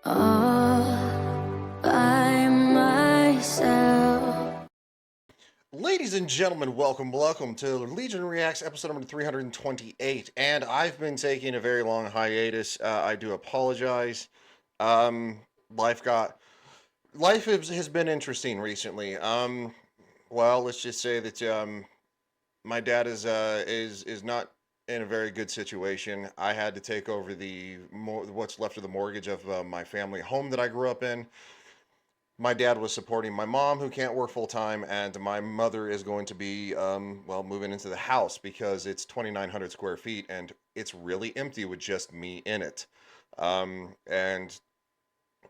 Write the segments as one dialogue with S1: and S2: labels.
S1: all by myself.
S2: Ladies and gentlemen, welcome to Legion Reacts episode number 328. And I've been taking a very long hiatus. I do apologize. Um, life has been interesting recently. Well, let's just say that my dad is not in a very good situation. I had to take over what's left of the mortgage of my family home that I grew up in. My dad was supporting my mom, who can't work full time, and my mother is going to be, moving into the house because it's 2,900 square feet and it's really empty with just me in it. And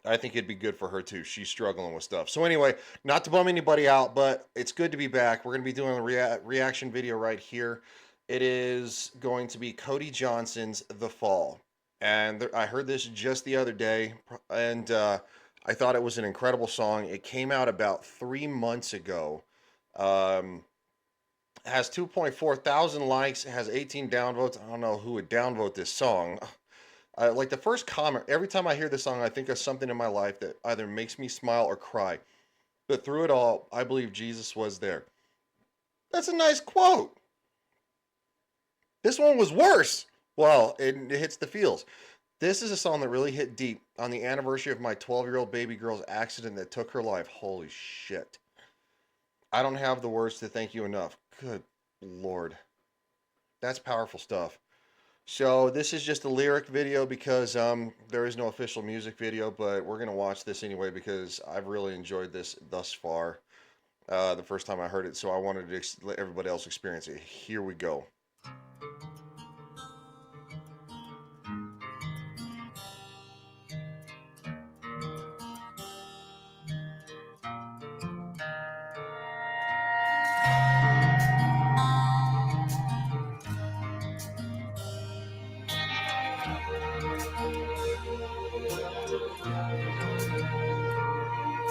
S2: I think it'd be good for her too. She's struggling with stuff. So anyway, not to bum anybody out, but it's good to be back. We're going to be doing a reaction video right here. It is going to be Cody Johnson's "The Fall," and I heard this just the other day, and I thought it was an incredible song. It came out about 3 months ago. Um, has 2.4 thousand likes. It has 18 downvotes. I don't know who would downvote this song. Like the first comment, every time I hear this song, I think of something in my life that either makes me smile or cry. But through it all, I believe Jesus was there. That's a nice quote. This one was worse. Well, it hits the feels. This is a song that really hit deep on the anniversary of my 12-year-old baby girl's accident that took her life. Holy shit. I don't have the words to thank you enough. Good Lord. That's powerful stuff. So this is just a lyric video because there is no official music video, but we're going to watch this anyway because I've really enjoyed this thus far. The first time I heard it, so I wanted to let everybody else experience it. Here we go.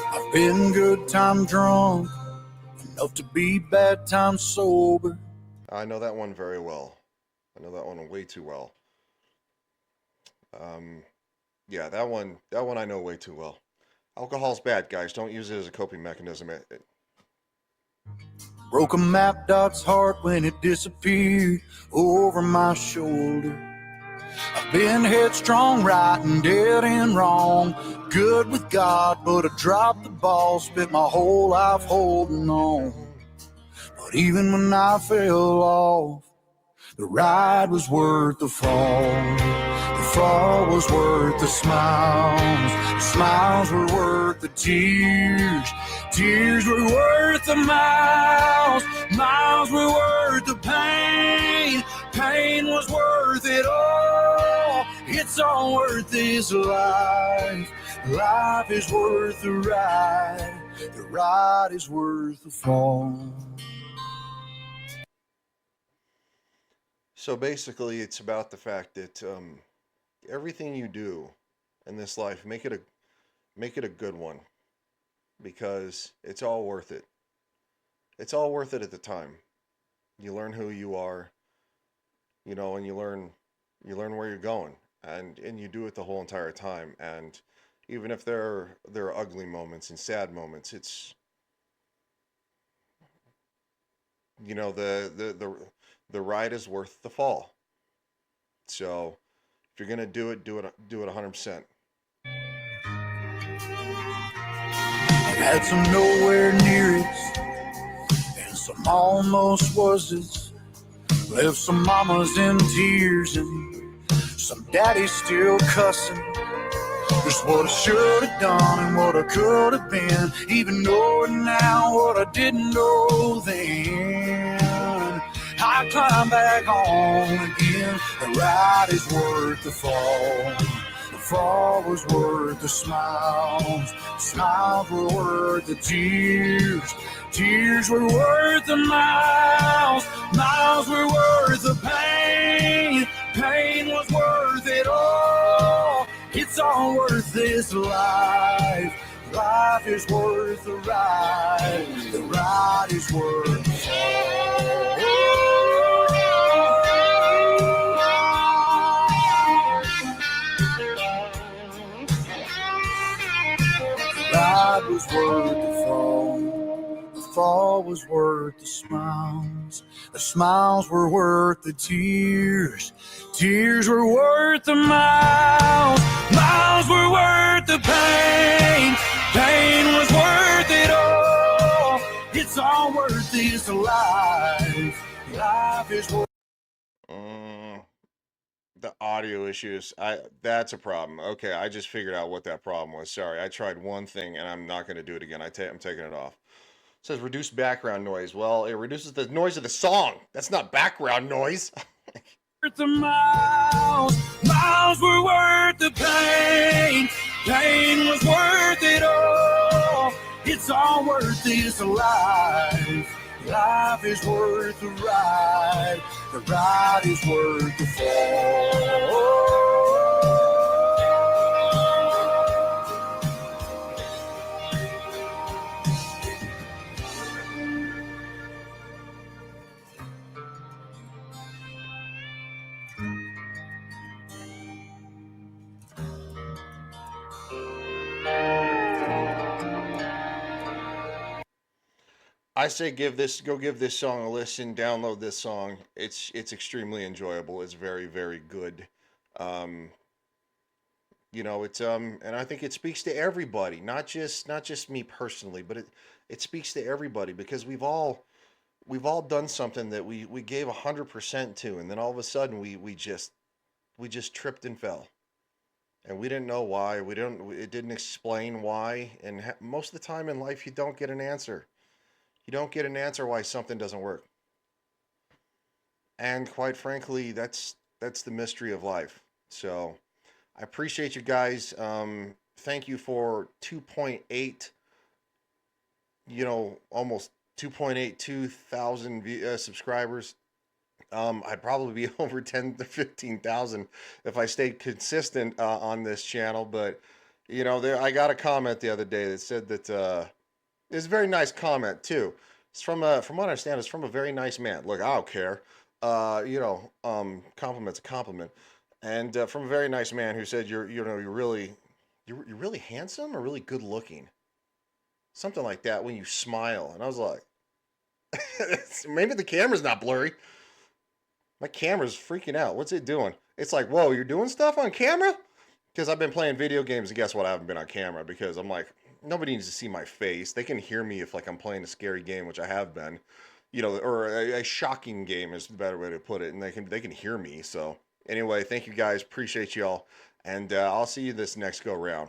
S3: I've been good time drunk, enough to be bad time sober.
S2: I know that one very well. I know that one way too well. Yeah, that one I know way too well. Alcohol's bad, guys. Don't use it as a coping mechanism.
S3: Broke a map dot's heart when it disappeared over my shoulder. I've been headstrong, right and dead and wrong, good with God, but I dropped the ball, spent my whole life holding on. But even when I fell off, the ride was worth the fall. The fall was worth the smiles. The smiles were worth the tears. Tears were worth the miles. Miles were worth the pain. Pain was worth it all. It's all worth this life. Life is worth the ride. The ride is worth the fall.
S2: So basically, it's about the fact that everything you do in this life, make it a good one, because it's all worth it. It's all worth it at the time. You learn who you are, and you learn where you're going, and you do it the whole entire time. And even if there are ugly moments and sad moments, it's the ride is worth the fall. So if you're gonna do it 100%.
S3: I've had some nowhere near it, and some almost was it. Left some mamas in tears, and some daddies still cussing. Just what I should have done and what I could have been, even knowing now what I didn't know then. I climb back on again. The ride is worth the fall. The fall was worth the smiles. The smiles were worth the tears. Tears were worth the miles. Miles were worth the pain. Pain was worth it all. It's all worth this life. Life is worth the ride. The ride is worth the fall. ride was worth the fall. The fall was worth the smiles were worth the tears. Tears were worth the miles. Miles were worth the pain. Pain was worth it all. It's all worth this life. Life is worth.
S2: The audio issues. That's a problem. Okay, I just figured out what that problem was. Sorry, I tried one thing and I'm not going to do it again. I'm taking it off. It says reduce background noise. Well, it reduces the noise of the song. That's not background noise.
S3: Worth the miles. Miles were worth the pain. Pain was worth it all. It's all worth this life. Life is worth the ride. The ride is worth the fall.
S2: I say go give this song a listen, download this song. It's extremely enjoyable. It's very, very good. Um, and I think it speaks to everybody, not just me personally, but it speaks to everybody because we've all done something that we gave 100% to, and then all of a sudden we just tripped and fell, and we didn't know why. It didn't explain why, and most of the time in life you don't get an answer. You don't get an answer why something doesn't work. And quite frankly, that's the mystery of life. So I appreciate you guys. Thank you for 2.8, almost 2.82 thousand subscribers. I'd probably be over 10 to 15,000 if I stayed consistent on this channel. But I got a comment the other day that said that it's a very nice comment too. It's from what I understand, it's from a very nice man. Look, I don't care. Compliment's a compliment, and from a very nice man who said you're really handsome or really good looking, something like that when you smile. And I was like, maybe the camera's not blurry. My camera's freaking out. What's it doing? It's like, whoa, you're doing stuff on camera? Because I've been playing video games, and guess what? I haven't been on camera because I'm like, nobody needs to see my face. They can hear me if like I'm playing a scary game, which I have been, or a shocking game is the better way to put it, and they can hear me. So anyway, thank you guys, appreciate y'all, and I'll see you this next go round.